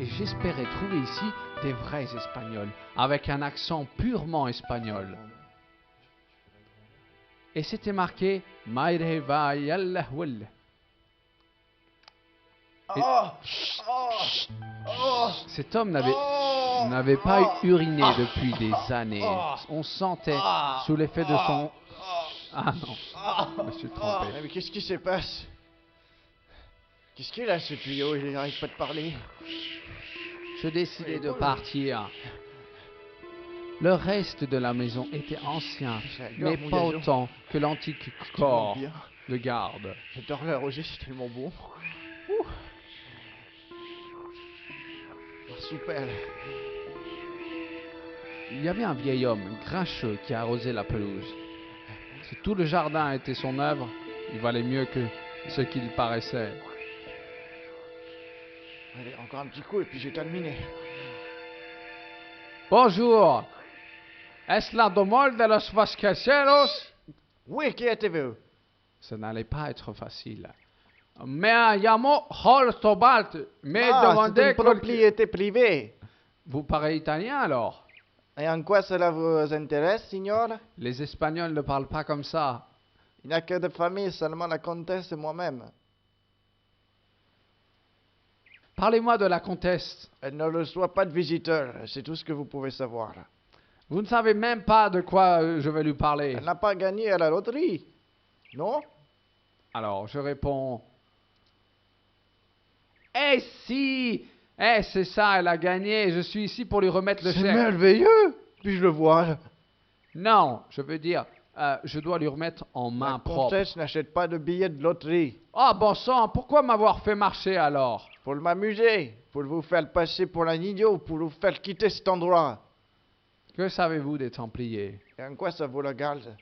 Et j'espérais trouver ici des vrais Espagnols, avec un accent purement espagnol. Et c'était marqué Mayreva Yallah Wallah. Oh, oh, oh, Cet homme oh, n'avait pas oh, uriné oh, depuis des années. oh, On sentait, oh, sous l'effet de son... oh, Ah non, oh, je me suis trompé. Mais qu'est-ce qui se passe? Qu'est-ce qu'il a ce tuyau? Il n'arrive pas de parler. Je décidai de partir. Le reste de la maison était ancien, mais mon pas gazon. autant que l'antique Tellement corps bien. de garde. J'adore l'arroser, c'est tellement bon. Super. Il y avait un vieil homme grincheux qui arrosait la pelouse. Si tout le jardin était son œuvre, il valait mieux que ce qu'il paraissait. Allez, encore un petit coup et puis j'ai terminé. Bonjour! Est-ce la demande de los vasqueceros? Oui, qui êtes-vous? Ça n'allait pas être facile. Me llamo Holtobalt. Me C'est une demandez... propriété privée. Vous parlez italien alors? Et en quoi cela vous intéresse, signor? Les Espagnols ne parlent pas comme ça. Il n'y a que de famille, seulement la comtesse et moi-même. Parlez-moi de la comtesse. Elle ne reçoit pas de visiteurs, c'est tout ce que vous pouvez savoir. Vous ne savez même pas de quoi je vais lui parler. Elle n'a pas gagné à la loterie, non? Alors, je réponds... Eh si! Eh, c'est ça, elle a gagné. Je suis ici pour lui remettre le C'est chèque. merveilleux! Puis-je le voir? Non, je veux dire, je dois lui remettre en main La propre. comtesse n'achète pas de billets de loterie. Ah, bon sang, pourquoi m'avoir fait marcher alors? Pour m'amuser, pour vous faire passer pour un idiot, pour vous faire quitter cet endroit. Que savez-vous des Templiers? Et en quoi ça vous regarde?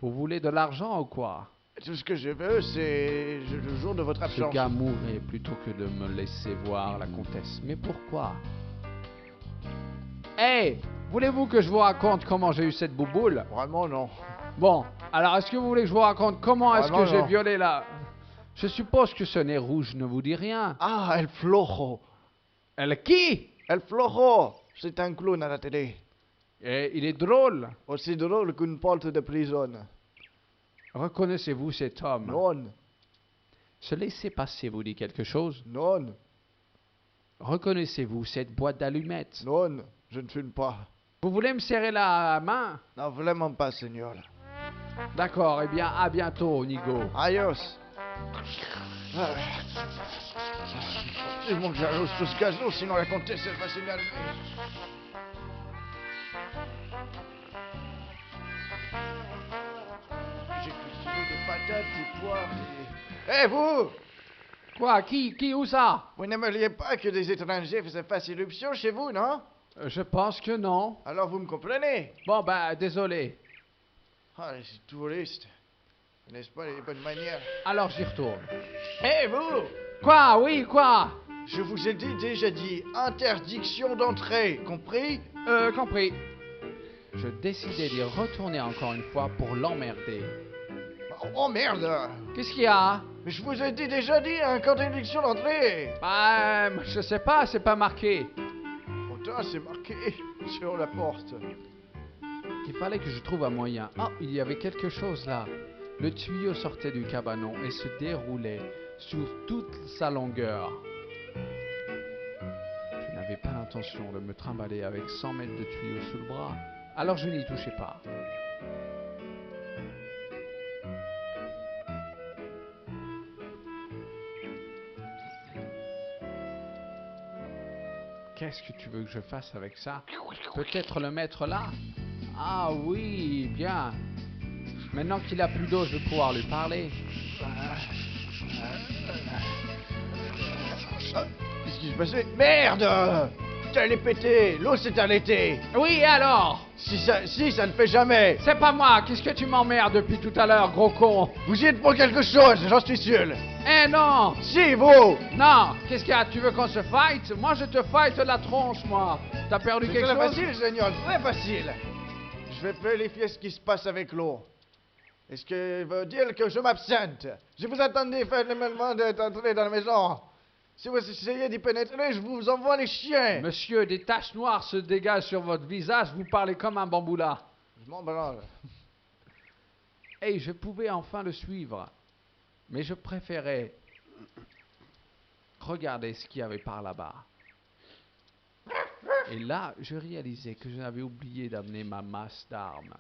Vous voulez de l'argent ou quoi? Tout ce que je veux, c'est le jour de votre Ce absence. gars mourrait plutôt que de me laisser voir la comtesse. Mais pourquoi? Hey, voulez-vous que je vous raconte comment j'ai eu cette bouboule? Vraiment non. Bon, alors est-ce que vous voulez que je vous raconte comment est-ce que Vraiment, j'ai non. violé la... Je suppose que ce nez rouge ne vous dit rien. Ah, El Flojo. Elle qui? El Flojo, c'est un clown à la télé. Et il est drôle. Aussi drôle qu'une porte de prison. Reconnaissez-vous cet homme? Non, Se laisser passer vous dit quelque chose? non, Reconnaissez-vous cette boîte d'allumettes? non, je ne fume pas. Vous voulez me serrer la main? Non, vraiment pas, Seigneur. D'accord, eh bien à bientôt, Nigo. Adios. Ah. C'est bon que j'arrose tout ce gazon, sinon la comtesse elle va s'énerver. J'ai cuisiné des patates, des poires, des... vous! Quoi? Qui? Où ça? Vous n'aimeriez pas que des étrangers fassent irruption chez vous, non? Je pense que non. Alors vous me comprenez? Bon, ben, désolé. Ah, les touristes. N'est-ce pas les bonnes manières? Alors j'y retourne. Vous! Quoi? Oui, quoi? Je vous ai déjà dit interdiction d'entrée, compris? Compris. Je décidai d'y retourner encore une fois pour l'emmerder. Oh merde! Qu'est-ce qu'il y a? Mais je vous ai déjà dit interdiction d'entrée! Bah, je sais pas, c'est pas marqué. Pourtant, c'est marqué sur la porte. Il fallait que je trouve un moyen. Ah, il y avait quelque chose là. Le tuyau sortait du cabanon et se déroulait sur toute sa longueur. Je n'avais pas l'intention de me trimballer avec 100 mètres de tuyau sous le bras, alors je n'y touchais pas. Qu'est-ce que tu veux que je fasse avec ça? Peut-être le mettre là? Ah oui, bien. Maintenant qu'il a plus d'eau, je vais pouvoir lui parler. Qu'est-ce qui se passait? Merde! Putain, elle est pétée! L'eau s'est arrêtée! Oui, et alors? Si ça ne fait jamais! C'est pas moi, qu'est-ce que tu m'emmerdes depuis tout à l'heure, gros con? Vous y êtes pour quelque chose, j'en suis sûr! Eh non! Si, vous! Non! Qu'est-ce qu'il y a? Tu veux qu'on se fight? Moi, je te fight la tronche, moi! T'as perdu C'est quelque très chose? facile, Seigneur, très facile! Je vais vérifier ce qui se passe avec l'eau. Est-ce que veut dire que je m'absente? Je vous attendais fermement d'être entré dans la maison. Si vous essayez d'y pénétrer, je vous envoie les chiens. Monsieur, des taches noires se dégagent sur votre visage, vous parlez comme un bamboula. Je m'en branle. Et je pouvais enfin le suivre, mais je préférais regarder ce qu'il y avait par là-bas. Et là, je réalisais que je n'avais oublié d'amener ma masse d'armes.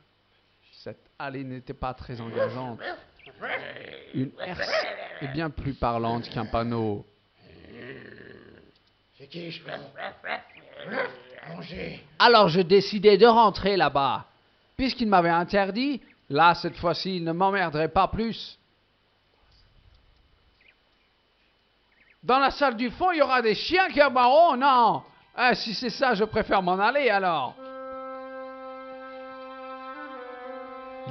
Cette allée n'était pas très engageante. Une herse est bien plus parlante qu'un panneau. C'est qui je peux manger? Alors je décidai de rentrer là-bas. Puisqu'il m'avait interdit, là, cette fois-ci, il ne m'emmerderait pas plus. Dans la salle du fond, il y aura des chiens qui aboieront, non? Ah, si c'est ça, je préfère m'en aller alors.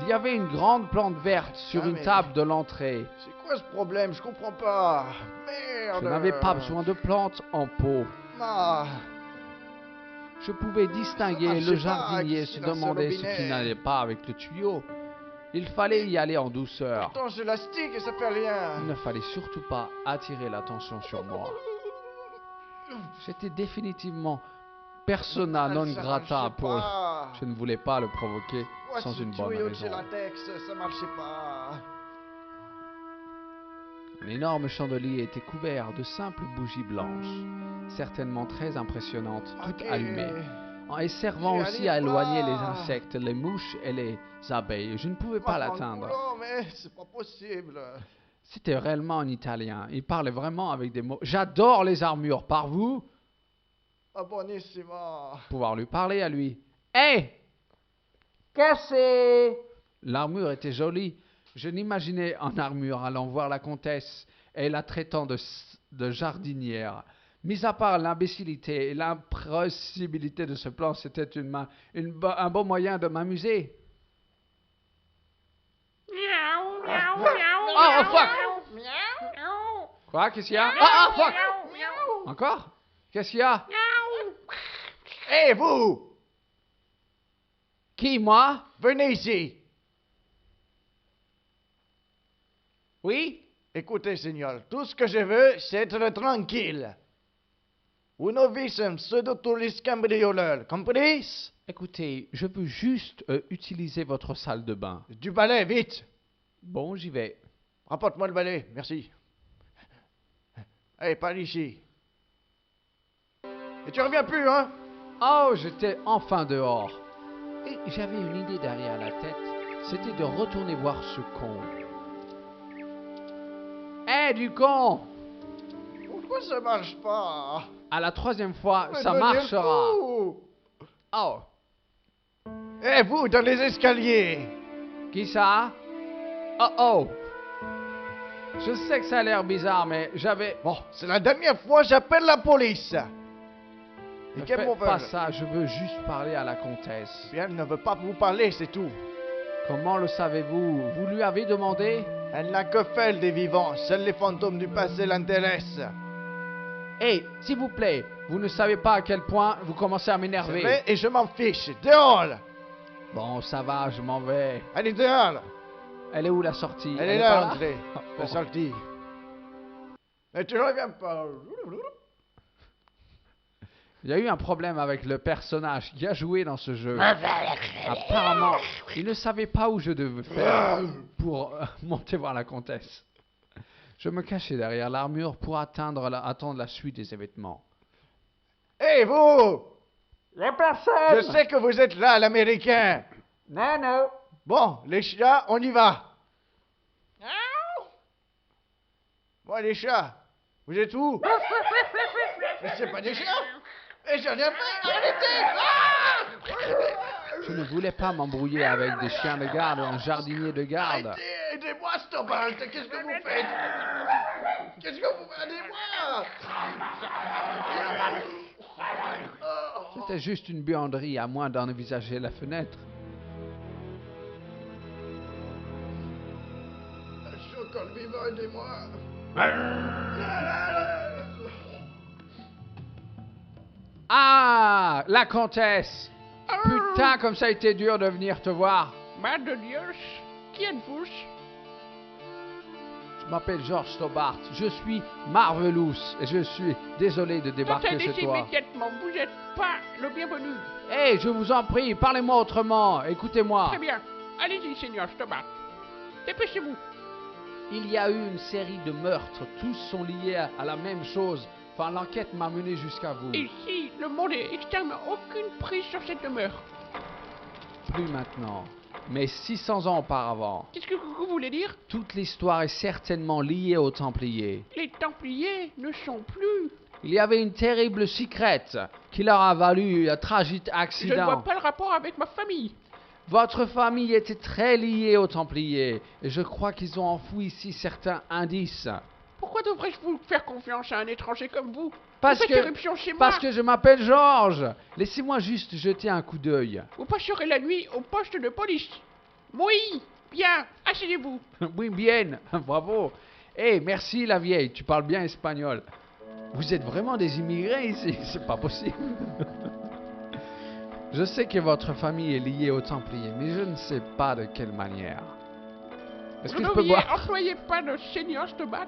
Il y avait une grande plante verte sur une mais- table de l'entrée. C'est quoi ce problème? Je comprends pas. Merde. Je n'avais pas besoin de plantes en pot. Ah, Je pouvais distinguer Ah, je le sais pas, jardinier qu'est-ce se qu'il a, ce demander ce qui robinet? n'allait pas avec le tuyau. Il fallait y aller en douceur. pourtant c'est élastique et ça fait rien. Il ne fallait surtout pas attirer l'attention sur moi. J'étais définitivement persona non Ça grata marchait pour... pas. Je ne voulais pas le provoquer Moi, sans ce une bonne tuyau de raison. chez latex, ça marchait pas. Un énorme chandelier était couvert de simples bougies blanches, certainement très impressionnantes, toutes Ok. allumées, et servant J'y aussi à arrive éloigner pas. les insectes, les mouches et les abeilles. Je ne pouvais pas l'atteindre. Non, mais c'est pas possible. C'était réellement un Italien. Il parlait vraiment avec des mots. J'adore les armures. Par vous, Ah, bonissimo. pouvoir lui parler à lui. Hé! Cassé! L'armure était jolie. Je n'imaginais en armure allant voir la comtesse et la traitant de jardinière. Mis à part l'imbécilité et l'impossibilité de ce plan, c'était un bon moyen de m'amuser. Oh, fuck! Quoi? Qu'est-ce qu'il y a? Ah, fuck! Encore? Qu'est-ce qu'il y a? Hé, vous! Qui, moi? Venez ici. Oui? Écoutez, Signor, tout ce que je veux, c'est être tranquille. Uno visum pseudo-touriste cambrioleur, compris? Écoutez, je veux juste utiliser votre salle de bain. Du balai, vite. Bon, j'y vais. Rapporte-moi le balai, merci. Allez, par ici. Et tu reviens plus, hein? Oh, j'étais enfin dehors. Et j'avais une idée derrière la tête. C'était de retourner voir ce con. Hé, du con! Pourquoi ça marche pas? À la troisième fois, Mais ça devenir marchera. fou. Oh, Eh, vous, dans les escaliers. qui ça? Oh, oh. Je sais que ça a l'air bizarre, mais j'avais... Bon, c'est la dernière fois, j'appelle la police. Et Ne qu'est-ce qu'on faites pas fait? ça, je veux juste parler à la comtesse. Bien, elle ne veut pas vous parler, c'est tout. Comment le savez-vous? Vous lui avez demandé? Elle n'a que fait des vivants, seuls les fantômes du passé l'intéressent. Hé, s'il vous plaît, vous ne savez pas à quel point vous commencez à C'est m'énerver. vrai, et je m'en fiche. Dehors! Bon, ça va, je m'en vais. Allez, dehors! Elle est où la sortie? Elle est par là, là? l'entrée. Oh, La oh. sortie. Mais tu ne reviens pas. Il y a eu un problème avec le personnage qui a joué dans ce jeu. Apparemment, il ne savait pas où je devais faire pour monter voir la comtesse. Je me cachais derrière l'armure pour attendre la suite des événements. Hé, vous! Les personnes! Je sais que vous êtes là, l'américain. Non, non. Bon, les chats, on y va. Bon, les chats, vous êtes où? Mais c'est pas des chats! Et j'en ai fait! Arrêtez! Ah! Je ne voulais pas m'embrouiller avec des chiens de garde ou un jardinier de garde. Arrêtez! Aidez-moi, Stobart! Qu'est-ce que vous faites? Qu'est-ce que vous faites? Aidez-moi! Oh. C'était juste une buanderie, à moins d'en envisager la fenêtre. Je suis encore vivant, aidez-moi! Ah, la comtesse! Putain, comme ça a été dur de venir te voir. Mère de Dieu, qui êtes-vous? Je Je m'appelle George Stobart. Je suis Marvelous et je suis désolé de débarquer chez Sortez toi. immédiatement, vous n'êtes pas le bienvenu. Hé, je vous en prie, parlez-moi autrement. Écoutez-moi. Très bien. Allez-y, Seigneur Stobart. Dépêchez-vous. Il y a eu une série de meurtres. Tous sont liés à la même chose. Enfin, l'enquête m'a mené jusqu'à vous. Ici, le monde est externe, aucune prise sur cette demeure. Plus maintenant, mais 600 ans auparavant. Qu'est-ce que vous voulez dire? Toute l'histoire est certainement liée aux Templiers. Les Templiers ne sont plus. Il y avait une terrible secrète qui leur a valu un tragique Je ne vois accident. pas le rapport avec ma famille. Votre famille était très liée aux Templiers et je crois qu'ils ont enfoui ici certains indices. Pourquoi devrais-je vous faire confiance à un étranger comme vous? Parce Vous faites que- éruption chez moi. Parce que je m'appelle Georges. Laissez-moi juste jeter un coup d'œil. Vous passerez la nuit au poste de police. Oui, bien, asseyez-vous. Oui, bien, bravo. Eh, merci la vieille, tu parles bien espagnol. Vous êtes vraiment des immigrés ici, c'est pas possible. Je sais que votre famille est liée aux Templiers, mais je ne sais pas de quelle manière. Est-ce Vous que je peux n'auriez boire? employé pas de Seigneur Stobart?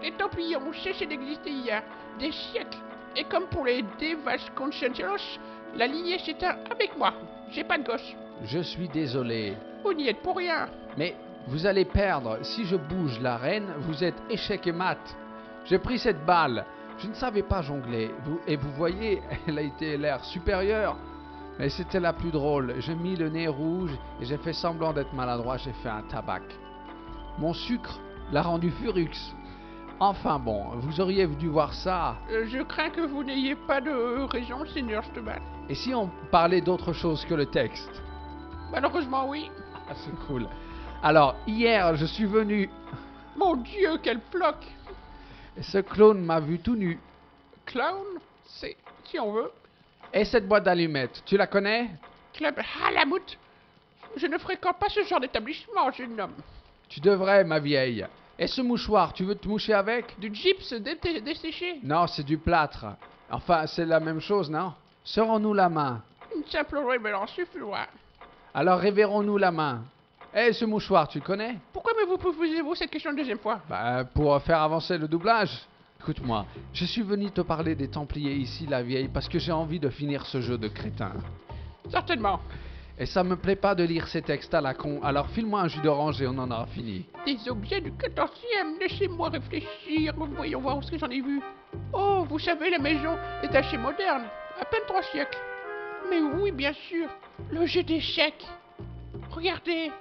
Les Templiers ont cessé d'exister il y a des siècles. Et comme pour les De Vasconcelos, la lignée s'éteint avec moi. J'ai pas de gosse. Je suis désolé, Vous n'y êtes pour rien. mais vous allez perdre. Si je bouge la reine, vous êtes échec et mat. J'ai pris cette balle. Je ne savais pas jongler. Et vous voyez, elle a été l'air supérieure. Mais c'était la plus drôle. J'ai mis le nez rouge et j'ai fait semblant d'être maladroit. J'ai fait un tabac. Mon sucre l'a rendu furux. Enfin bon, vous auriez dû voir ça. Je crains que vous n'ayez pas de raison, Seigneur Stobart. Et si on parlait d'autre chose que le texte? Malheureusement, oui. Ah, c'est cool. Alors, hier, je suis venu Mon Dieu, quel floc. et ce clone m'a vu tout nu. Clown, c'est, si on veut. Et cette boîte d'allumettes, tu la connais? Club Halamout. Je ne fréquente pas ce genre d'établissement, jeune homme. Tu devrais, ma vieille. Et ce mouchoir, tu veux te moucher avec? Du gypse desséché. Non, c'est du plâtre. Enfin, c'est la même chose, non? Serrons-nous la main. Une simple révérence suffira. Alors, révérons-nous la main. Et ce mouchoir, tu connais? Pourquoi me vous posez-vous cette question une deuxième fois? Bah, pour faire avancer le doublage. Écoute-moi, je suis venu te parler des Templiers ici, la vieille, parce que j'ai envie de finir ce jeu de crétin. Certainement. Et ça me plaît pas de lire ces textes à la con, alors file-moi un jus d'orange et on en aura fini. Des objets du 14e, laissez-moi réfléchir, voyons voir où est-ce que j'en ai vu. Oh, vous savez, la maison est assez moderne, à peine 3 siècles. Mais oui, bien sûr, le jeu d'échecs. Regardez,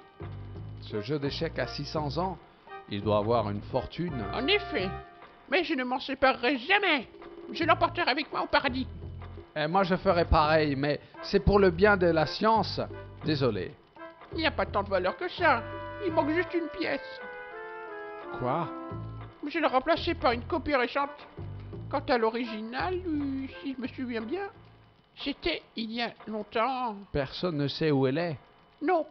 Ce jeu d'échecs à 600 ans, il doit avoir une fortune. en effet, mais je ne m'en séparerai jamais. Je l'emporterai avec moi au paradis. Et moi je ferais pareil, mais c'est pour le bien de la science. Désolé. Il n'y a pas tant de valeur que ça. Il manque juste une pièce. Quoi? Je l'ai remplacé par une copie récente. Quant à l'original, si je me souviens bien, c'était il y a longtemps. Personne ne sait où elle est. Non,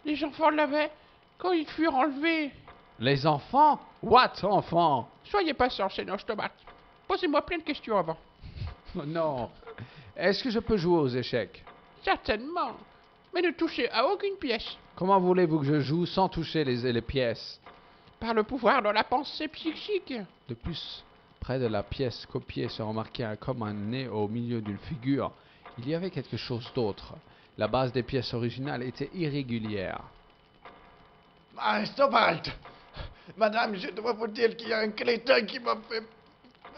les enfants l'avaient quand ils furent enlevés. Les enfants? What, enfants? Soyez patient, Seigneur Stobart. Posez-moi plein de questions avant. Oh non. Est-ce que je peux jouer aux échecs? Certainement. Mais ne touchez à aucune pièce. Comment voulez-vous que je joue sans toucher les pièces? Par le pouvoir de la pensée psychique. De plus, près de la pièce copiée se remarquait comme un nez au milieu d'une figure. Il y avait quelque chose d'autre. La base des pièces originales était irrégulière. Ah, Stobart! Madame, je dois vous dire qu'il y a un crétin qui m'a fait...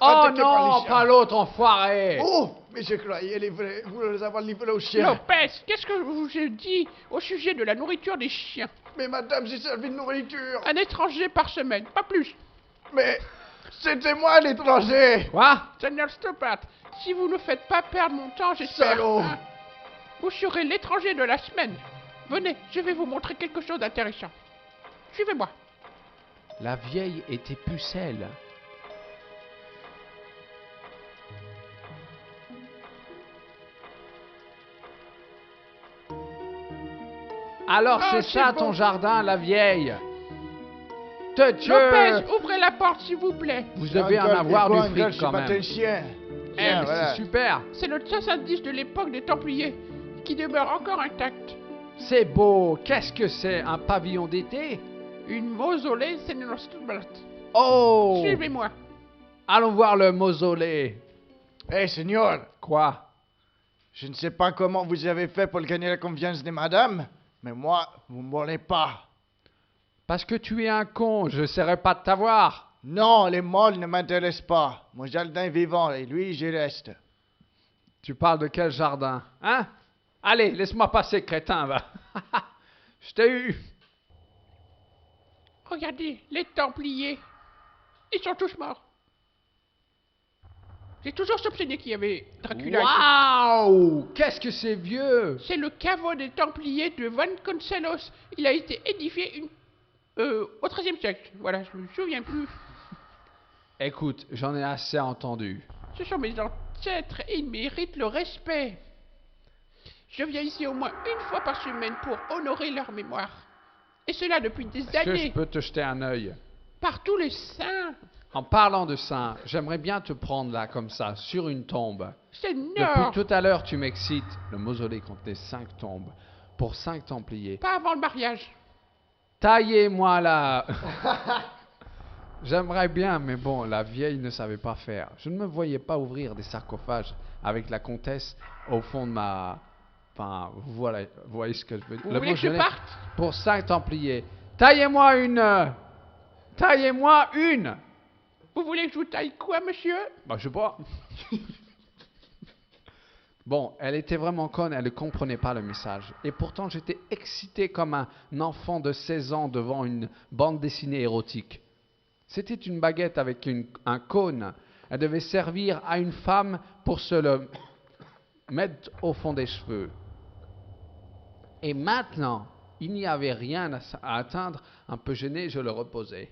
Oh attaquer par non, les chiens. pas l'autre enfoiré! Oh, mais je croyais vous les avoir livrés aux chiens. Lopez, qu'est-ce que je vous ai dit au sujet de la nourriture des chiens? Mais madame, j'ai servi de nourriture. Un étranger par semaine, pas plus. Mais c'était moi l'étranger. Quoi? Seigneur Stobart, si vous ne faites pas perdre mon temps, j'espère. Salaud. hein, Vous serez l'étranger de la semaine. Venez, je vais vous montrer quelque chose d'intéressant. Suivez-moi. La vieille était pucelle. Alors Ah, c'est c'est ça bon. ton jardin, la vieille. Lopez, ouvrez la porte, s'il vous plaît. Vous devez en avoir du fric quand C'est un même. chien. Eh, Tiens, mais voilà. c'est super. C'est le 70 de l'époque des Templiers, qui demeure encore intact. C'est beau. Qu'est-ce que c'est? Un pavillon d'été? Une mausolée, c'est une stomat. Oh! Suivez-moi. Allons voir le mausolée. Hé, Seigneur, Quoi? je ne sais pas comment vous avez fait pour gagner la confiance des madames, mais moi, vous me volez pas. Parce que tu es un con, je n'essaierai pas de t'avoir. Non, les molles ne m'intéressent pas. Mon jardin est vivant et lui, j'y reste. Tu parles de quel jardin? Hein? Allez, laisse-moi passer, crétin, va. Je t'ai eu. Regardez, les Templiers. Ils sont tous morts. J'ai toujours soupçonné qu'il y avait Dracula ici. Waouh! Qu'est-ce que c'est vieux! C'est le caveau des Templiers de Van Concelos. Il a été édifié au XIIIe siècle. Voilà, je me souviens plus. Écoute, j'en ai assez entendu. Ce sont mes ancêtres et ils méritent le respect. Je viens ici au moins une fois par semaine pour honorer leur mémoire. Et cela depuis des Est-ce que je années. peux te jeter un œil? Par tous les saints. En parlant de ça, j'aimerais bien te prendre là, comme ça, sur une tombe. Depuis Seigneur, tout à l'heure, tu m'excites. Le mausolée contenait 5 tombes. Pour 5 templiers. pas avant le mariage. Taillez-moi là! J'aimerais bien, mais bon, la vieille ne savait pas faire. Je ne me voyais pas ouvrir des sarcophages avec la comtesse au fond de ma... Enfin, voilà, vous voyez ce que je veux dire. Vous voulez que je parte? Pour 5 templiers. Taillez-moi une! Taillez-moi une! Vous voulez que je vous taille quoi, monsieur? Bah, je sais pas. Bon, elle était vraiment conne, elle ne comprenait pas le message. Et pourtant, j'étais excité comme un enfant de 16 ans devant une bande dessinée érotique. C'était une baguette avec un cône. Elle devait servir à une femme pour se le mettre au fond des cheveux. Et maintenant, il n'y avait rien à atteindre. Un peu gêné, je le reposais.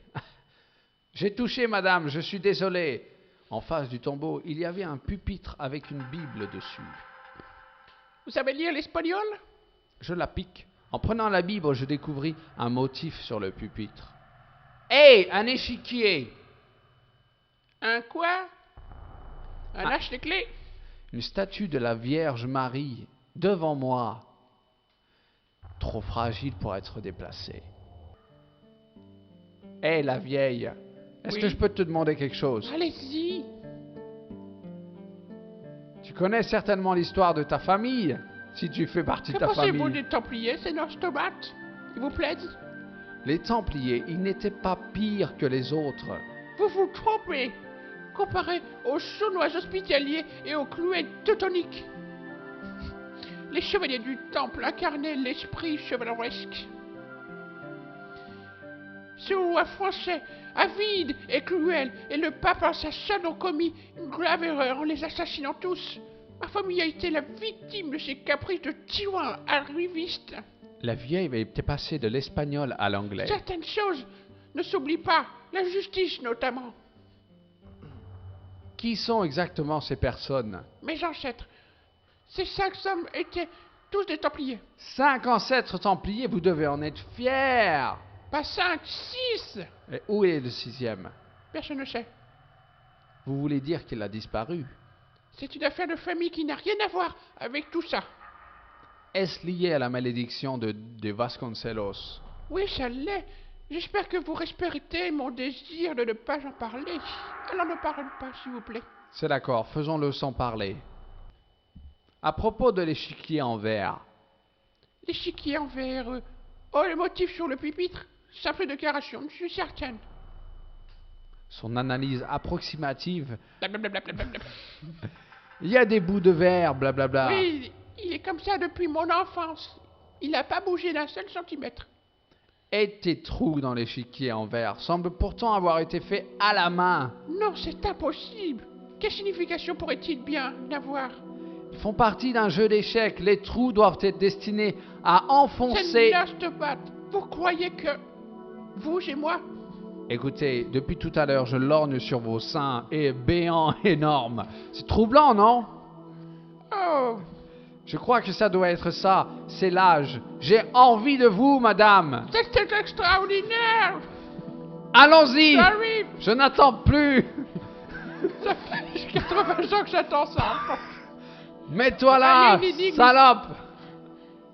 J'ai touché, madame, je suis désolé. En face du tombeau, il y avait un pupitre avec une Bible dessus. Vous savez lire l'espagnol? Je la pique. En prenant la Bible, je découvris un motif sur le pupitre. Hé, un échiquier! Un quoi? Un hache de clé? Une statue de la Vierge Marie devant moi. Trop fragile pour être déplacée. Hé, la vieille, est-ce Oui. que je peux te demander quelque chose? Allez-y. Tu connais certainement l'histoire de ta famille, si tu fais partie Que de ta pensez-vous famille. des Templiers, Seigneur Stomat? Ils vous plaisent? Les Templiers, ils n'étaient pas pires que les autres. Vous vous trompez. Comparé aux chaunois hospitaliers et aux clouets teutoniques. Les chevaliers du Temple incarnaient l'esprit chevaleresque. Ce roi français, avide et cruel, et le pape en sa sonne ont commis une grave erreur en les assassinant tous. Ma famille a été la victime de ces caprices de tyrans arrivistes. La vieille était passée de l'espagnol à l'anglais. Certaines choses ne s'oublient pas, la justice notamment. Qui sont exactement ces personnes? Mes ancêtres, ces 5 hommes étaient tous des Templiers. 5 ancêtres Templiers, vous devez en être fiers. Pas 5, 6. Et où est le 6e? Personne ne sait. Vous voulez dire qu'il a disparu? C'est une affaire de famille qui n'a rien à voir avec tout ça. Est-ce lié à la malédiction de Vasconcelos? Oui, ça l'est. J'espère que vous respectez mon désir de ne pas en parler. Alors ne parlez pas, s'il vous plaît. C'est d'accord, faisons-le sans parler. À propos de l'échiquier en verre, L'échiquier en verre. Oh, le motif sur le pupitre. Simple déclaration, je suis certaine. son analyse approximative, Blablabla. il y a des bouts de verre, blablabla. Oui, il est comme ça depuis mon enfance. Il n'a pas bougé d'un seul centimètre. Et tes trous dans l'échiquier en verre semblent pourtant avoir été faits à la main. Non, c'est impossible. Quelle signification pourrait-il bien avoir? Ils font partie d'un jeu d'échecs. Les trous doivent être destinés à enfoncer... Seigneur Stobat, vous croyez que vous et moi, Écoutez, depuis tout à l'heure, je lorgne sur vos seins et béants énormes. C'est troublant, non? oh, Je crois que ça doit être ça. C'est l'âge. J'ai envie de vous, madame. c'est extraordinaire. Allons-y. J'arrive. Je n'attends plus. Ça fait 80 ans que j'attends ça. Mets-toi Ah, là, il y a une énigme. salope.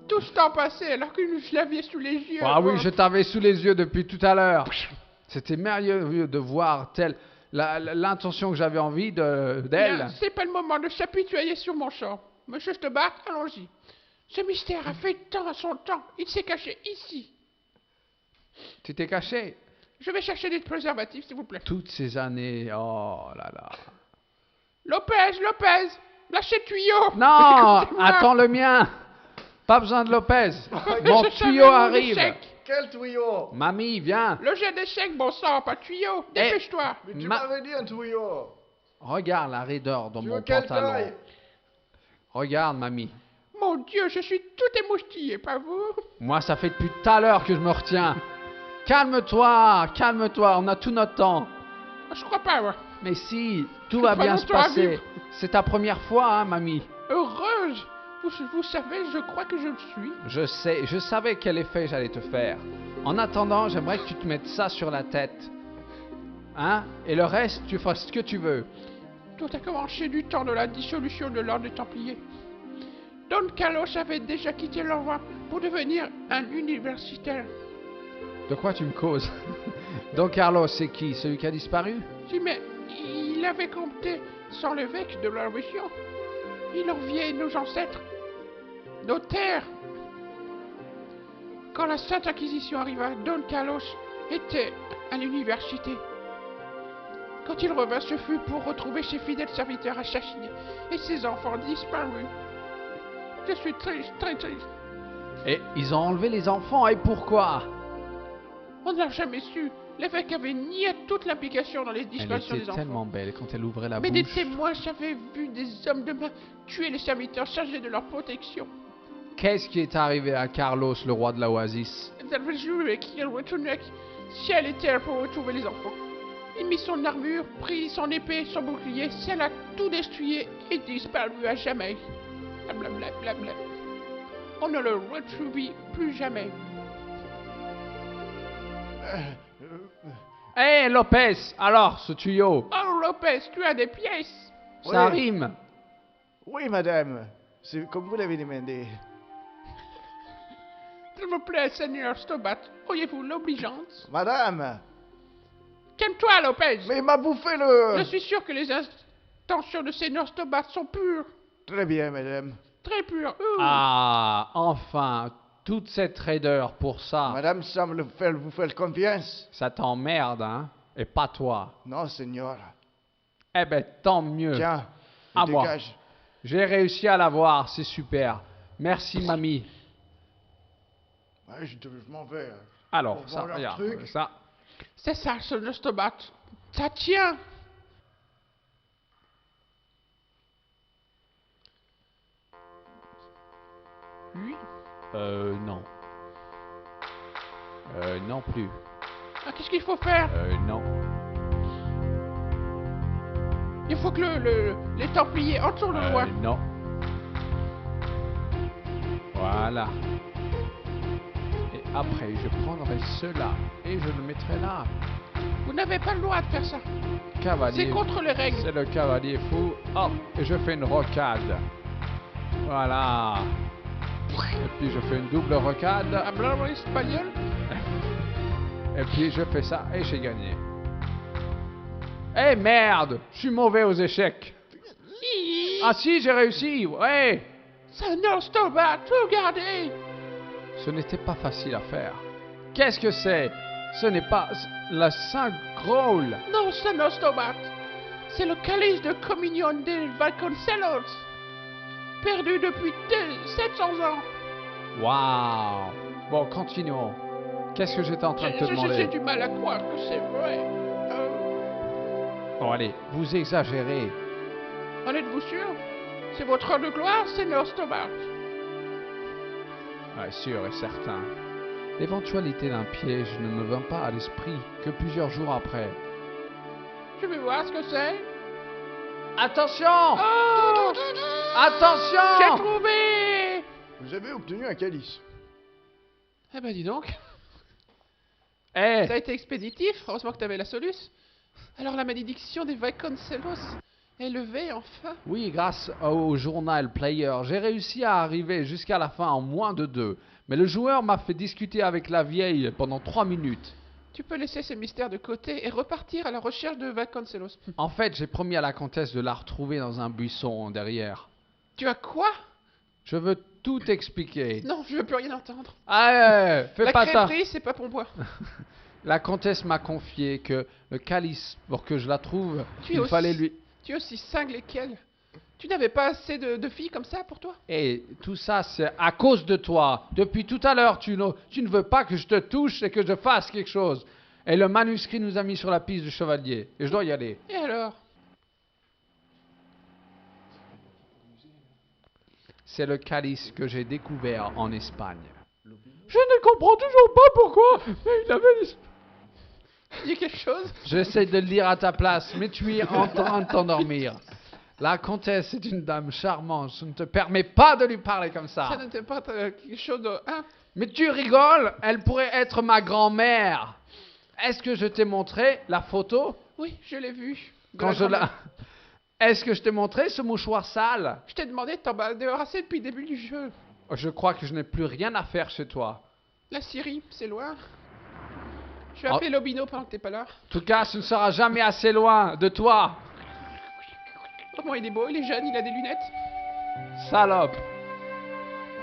Tout ce temps passé alors que je l'avais sous les yeux. Ah oui, je t'avais sous les yeux depuis tout à l'heure. C'était merveilleux de voir l'intention que j'avais envie d'elle. Bien, c'est pas le moment de s'apitoyer sur mon sort. Monsieur Stobart, allons-y. Ce mystère a fait tant à son temps. Il s'est caché ici. Tu t'es caché Je vais chercher des préservatifs, s'il vous plaît. toutes ces années. Oh là là. Lopez, lâchez le tuyau. Non, Écoutez-moi. attends le mien. Pas besoin de Lopez. Mon Je tuyau savais mon arrive. échec. Quel tuyau? Mamie, viens. Le jet d'échec, bon sang, pas de tuyau. Dépêche-toi. Mais tu Ma- m'avais dit un tuyau. Regarde la raideur dans Tu mon veux quelle pantalon. taille? Regarde, mamie. Mon Dieu, je suis tout émoustillé, pas vous? Moi, ça fait depuis tout à l'heure que je me retiens. Calme-toi, calme-toi. On a tout notre temps. Je crois pas, ouais. Mais si, tout Je va crois bien donc se tu vas passer. vivre. C'est ta première fois, hein, mamie. Heureuse. Vous savez, je crois que je le suis. Je sais, je savais quel effet j'allais te faire. En attendant, j'aimerais que tu te mettes ça sur la tête. Hein? Et le reste, tu feras ce que tu veux. Tout a commencé du temps de la dissolution de l'ordre des Templiers. Don Carlos avait déjà quitté l'envoi pour devenir un universitaire. De quoi tu me causes? Don Carlos, c'est qui? Celui qui a disparu? Si, mais il avait compté sans l'évêque de la région. Il enviait nos ancêtres, nos terres. Quand la Sainte Inquisition arriva, Don Carlos était à l'université. Quand il revint, ce fut pour retrouver ses fidèles serviteurs assassinés et ses enfants disparus. Je suis triste, très triste. Et ils ont enlevé les enfants, et pourquoi? On n'a jamais su. L'évêque avait nié toute l'implication dans les Elle disparitions était des enfants. tellement belle quand elle ouvrait la Mais des bouche. témoins avaient vu des hommes de main tuer les serviteurs chargés de leur protection. Qu'est-ce qui est arrivé à Carlos, le roi de la Oasis? Ils avaient juré qu'il retournerait ciel et terre pour retrouver les enfants. Il mit son armure, prit son épée, son bouclier, ciel a tout destrué et disparu à jamais. Blablabla. On ne le retrouvit plus jamais. Hé, Lopez, alors, ce tuyau, Oh Lopez, tu as des pièces. ça Oui. rime. Oui, madame. C'est comme vous l'avez demandé. S'il vous plaît, Seigneur Stobat, auriez-vous l'obligeance? Madame! Calme-toi, Lopez. Mais il m'a bouffé le... Je suis sûr que les intentions de Seigneur Stobat sont pures. Très bien, madame. Très pures. Ah, enfin, toute cette raideur pour ça. Madame semble vous faire confiance. Ça t'emmerde, hein? Et pas toi. Non, seigneur. Eh ben, tant mieux. Tiens, À moi. dégage. J'ai réussi à l'avoir, c'est super. Merci, mamie. Ouais, je m'en vais. Alors, Pour ça, voir leur regarde, truc. ça. C'est ça, Seigneur Stobat. Ça tient. Oui. Non. Non plus. Ah, qu'est-ce qu'il faut faire? Non. Il faut que les Templiers entourent le roi. Non. Voilà. Et après, je prendrai cela et je le mettrai là. Vous n'avez pas le droit de faire ça. Cavalier. C'est contre les règles. C'est le cavalier fou. Hop, et je fais une rocade. Voilà. Et puis je fais une double rocade. Hablar espagnol? Et puis je fais ça et j'ai gagné. Eh merde, je suis mauvais aux échecs. Ah si, j'ai réussi. Ouais. Seigneur Stobat, regardez. Ce n'était pas facile à faire. Qu'est-ce que c'est? Ce n'est pas la Saint Graal. Non, Seigneur Stobat. C'est le calice de communion des Vasconcelos. Perdu depuis 700 ans. Waouh. Bon, continuons. Qu'est-ce que j'étais en train de te J'ai demander? du mal à croire que c'est vrai. Bon, allez, vous exagérez. En êtes-vous sûr? C'est votre heure de gloire, Seigneur Stobat. Ouais, sûr et certain. L'éventualité d'un piège ne me vint pas à l'esprit que plusieurs jours après. Je vais voir ce que c'est. Attention! Oh! J'ai Attention! trouvé! Vous avez obtenu un calice. Eh ben dis donc, Eh! ça a été expéditif, heureusement que t'avais la soluce. Alors la malédiction des Vasconcelos Élevé, enfin. Oui, grâce au journal Player, j'ai réussi à arriver jusqu'à la fin en moins de 2. Mais le joueur m'a fait discuter avec la vieille pendant 3 minutes. Tu peux laisser ces mystères de côté et repartir à la recherche de Vasconcelos. En fait, j'ai promis à la comtesse de la retrouver dans un buisson derrière. Tu as quoi? Je veux tout expliquer. Non, je veux plus rien entendre. Ah, fais La pas ça. crêperie, c'est pas pour moi. La comtesse m'a confié que le calice, pour que je la trouve, Tu es il aussi- fallait lui... Tu es aussi cinglé qu'elle. Tu n'avais pas assez de filles comme ça pour toi? Et tout ça, c'est à cause de toi. Depuis tout à l'heure, tu ne veux pas que je te touche et que je fasse quelque chose. Et le manuscrit nous a mis sur la piste du chevalier. Et je dois y aller. Et alors? C'est le calice que j'ai découvert en Espagne. Je ne comprends toujours pas pourquoi, mais il avait... Dis quelque chose? J'essaie de le lire à ta place, mais tu es en train de t'endormir. La comtesse est une dame charmante. Je ne te permets pas de lui parler comme Ça ça. n'était pas quelque chose de... Hein? Mais tu rigoles, elle pourrait être ma grand-mère. Est-ce que je t'ai montré la photo Oui, je l'ai vu. De quand la je grand-mère. la... Est-ce que je t'ai montré ce mouchoir sale? Je t'ai demandé de t'en débarrasser depuis le début du jeu. Je crois que je n'ai plus rien à faire chez toi. La Syrie, c'est loin. Je vais Oh. appeler Lobino pendant que t'es pas là. En tout cas, ce ne sera jamais assez loin de toi, Comment il est beau, il est jeune, il a des lunettes. salope.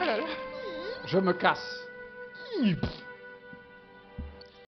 Ah là là. Je me casse.